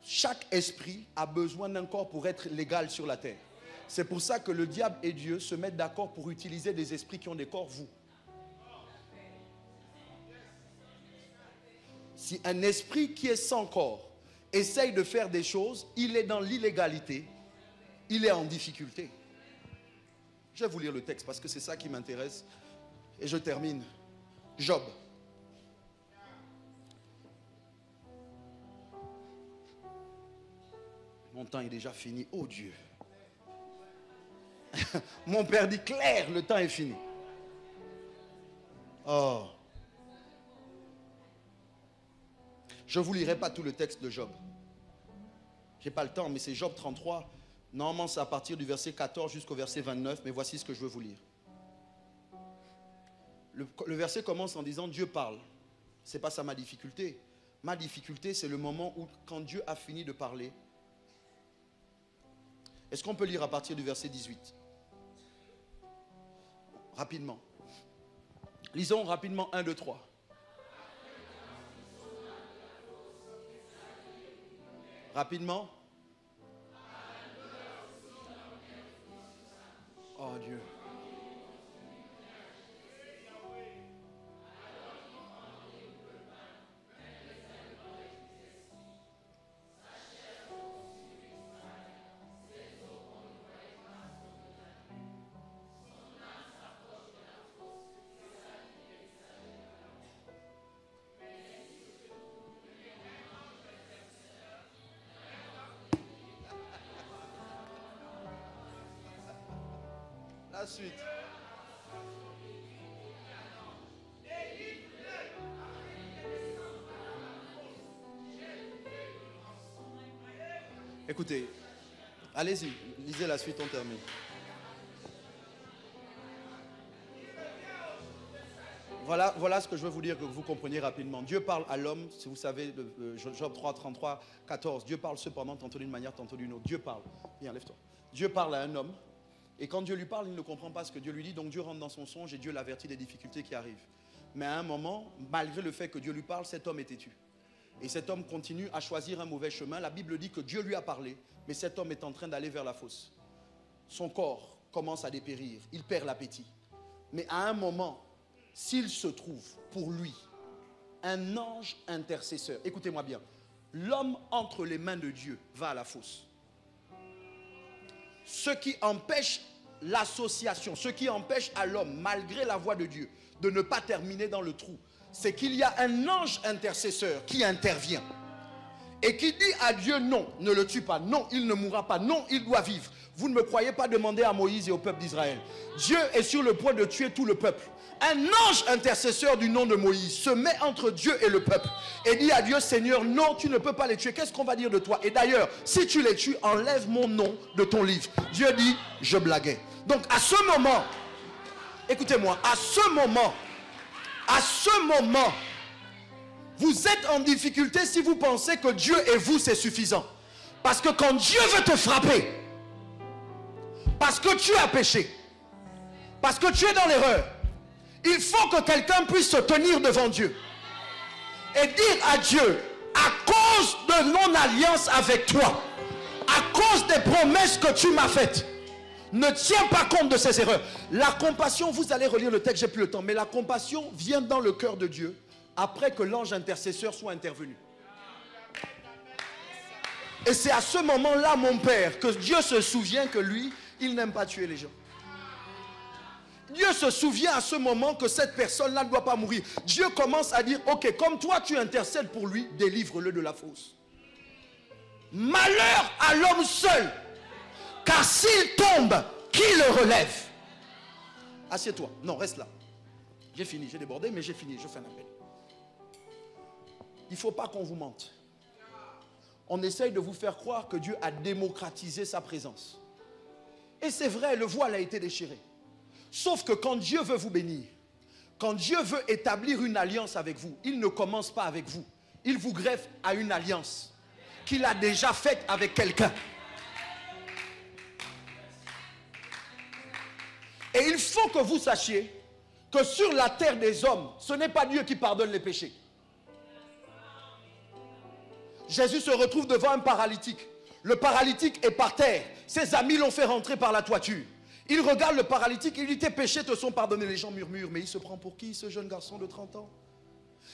Chaque esprit a besoin d'un corps pour être légal sur la terre. C'est pour ça que le diable et Dieu se mettent d'accord pour utiliser des esprits qui ont des corps, vous. Si un esprit qui est sans corps essaye de faire des choses, il est dans l'illégalité, il est en difficulté. Je vais vous lire le texte parce que c'est ça qui m'intéresse. Et je termine. Job. Mon temps est déjà fini. Oh Dieu. Mon père dit clair, le temps est fini. Oh. Je ne vous lirai pas tout le texte de Job. Je n'ai pas le temps, mais c'est Job 33. Normalement, c'est à partir du verset 14 jusqu'au verset 29, mais voici ce que je veux vous lire. Le verset commence en disant « Dieu parle ». Ce n'est pas ça ma difficulté. Ma difficulté, c'est le moment où, quand Dieu a fini de parler. Est-ce qu'on peut lire à partir du verset 18? Rapidement. Lisons rapidement 1, 2, 3. Rapidement. Oh Dieu. La suite. Écoutez, allez-y, lisez la suite, on termine. Voilà ce que je veux vous dire, que vous compreniez rapidement. Dieu parle à l'homme, si vous savez, Job 3, 33, 14. Dieu parle cependant tantôt d'une manière, tantôt d'une autre. Dieu parle. Viens, lève-toi. Dieu parle à un homme. Et quand Dieu lui parle, il ne comprend pas ce que Dieu lui dit. Donc Dieu rentre dans son songe et Dieu l'avertit des difficultés qui arrivent. Mais à un moment, malgré le fait que Dieu lui parle, cet homme est têtu. Et cet homme continue à choisir un mauvais chemin. La Bible dit que Dieu lui a parlé, mais cet homme est en train d'aller vers la fosse. Son corps commence à dépérir. Il perd l'appétit. Mais à un moment, s'il se trouve pour lui un ange intercesseur, écoutez-moi bien, l'homme entre les mains de Dieu va à la fosse. Ce qui empêche l'association, ce qui empêche à l'homme, malgré la voix de Dieu, de ne pas terminer dans le trou, c'est qu'il y a un ange intercesseur qui intervient et qui dit à Dieu non, ne le tue pas, non, il ne mourra pas, non, il doit vivre. Vous ne me croyez pas, demander à Moïse et au peuple d'Israël. Dieu est sur le point de tuer tout le peuple. Un ange intercesseur du nom de Moïse se met entre Dieu et le peuple et dit à Dieu, Seigneur, non, tu ne peux pas les tuer. Qu'est-ce qu'on va dire de toi? Et d'ailleurs, si tu les tues, enlève mon nom de ton livre. Dieu dit, je blaguais. Donc à ce moment, écoutez-moi, à ce moment, vous êtes en difficulté si vous pensez que Dieu et vous, c'est suffisant. Parce que quand Dieu veut te frapper, parce que tu as péché, parce que tu es dans l'erreur, il faut que quelqu'un puisse se tenir devant Dieu et dire à Dieu, à cause de mon alliance avec toi, à cause des promesses que tu m'as faites, ne tiens pas compte de ces erreurs. La compassion, vous allez relire le texte, j'ai plus le temps, mais la compassion vient dans le cœur de Dieu après que l'ange intercesseur soit intervenu. Et c'est à ce moment-là, mon Père, que Dieu se souvient que lui, il n'aime pas tuer les gens. Dieu se souvient à ce moment que cette personne-là ne doit pas mourir. Dieu commence à dire, ok, comme toi tu intercèdes pour lui, délivre-le de la fosse. Malheur à l'homme seul, car s'il tombe, qui le relève? Assieds-toi. Non, reste là. J'ai fini, j'ai débordé, mais j'ai fini, je fais un appel. Il ne faut pas qu'on vous mente. On essaye de vous faire croire que Dieu a démocratisé sa présence. Et c'est vrai, le voile a été déchiré. Sauf que quand Dieu veut vous bénir, quand Dieu veut établir une alliance avec vous, il ne commence pas avec vous. Il vous greffe à une alliance qu'il a déjà faite avec quelqu'un. Et il faut que vous sachiez que sur la terre des hommes, ce n'est pas Dieu qui pardonne les péchés. Jésus se retrouve devant un paralytique. Le paralytique est par terre. Ses amis l'ont fait rentrer par la toiture. Il regarde le paralytique et il dit, tes péchés te sont pardonnés. Les gens murmurent, mais il se prend pour qui, ce jeune garçon de 30 ans?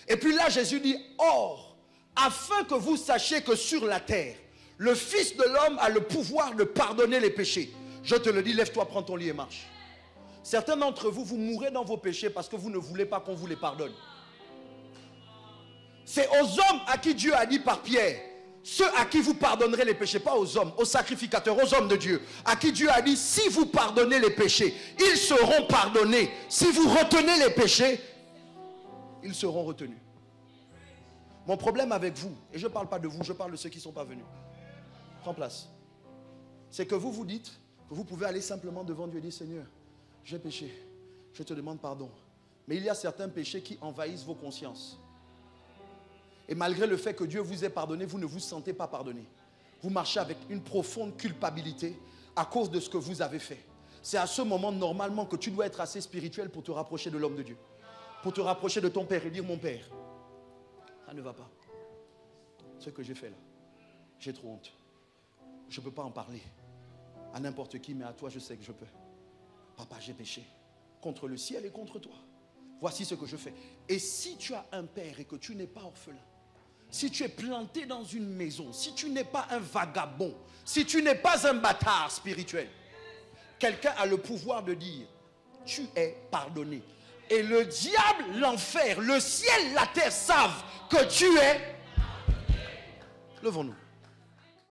Et puis là, Jésus dit, or, afin que vous sachiez que sur la terre, le Fils de l'homme a le pouvoir de pardonner les péchés. Je te le dis, lève-toi, prends ton lit et marche. Certains d'entre vous, vous mourrez dans vos péchés parce que vous ne voulez pas qu'on vous les pardonne. C'est aux hommes à qui Dieu a dit par Pierre, ceux à qui vous pardonnerez les péchés, pas aux hommes, aux sacrificateurs, aux hommes de Dieu, à qui Dieu a dit, si vous pardonnez les péchés, ils seront pardonnés. Si vous retenez les péchés, ils seront retenus. Mon problème avec vous, et je ne parle pas de vous, je parle de ceux qui ne sont pas venus. Prends place. C'est que vous vous dites que vous pouvez aller simplement devant Dieu et dire, Seigneur, j'ai péché, je te demande pardon. Mais il y a certains péchés qui envahissent vos consciences. Et malgré le fait que Dieu vous ait pardonné, vous ne vous sentez pas pardonné. Vous marchez avec une profonde culpabilité à cause de ce que vous avez fait. C'est à ce moment normalement que tu dois être assez spirituel pour te rapprocher de l'homme de Dieu. Pour te rapprocher de ton Père et dire, mon Père, ça ne va pas. Ce que j'ai fait là, j'ai trop honte. Je ne peux pas en parler à n'importe qui, mais à toi je sais que je peux. Papa, j'ai péché contre le ciel et contre toi. Voici ce que je fais. Et si tu as un père et que tu n'es pas orphelin, si tu es planté dans une maison, si tu n'es pas un vagabond, si tu n'es pas un bâtard spirituel, quelqu'un a le pouvoir de dire, tu es pardonné. Et le diable, l'enfer, le ciel, la terre savent que tu es. Levons-nous.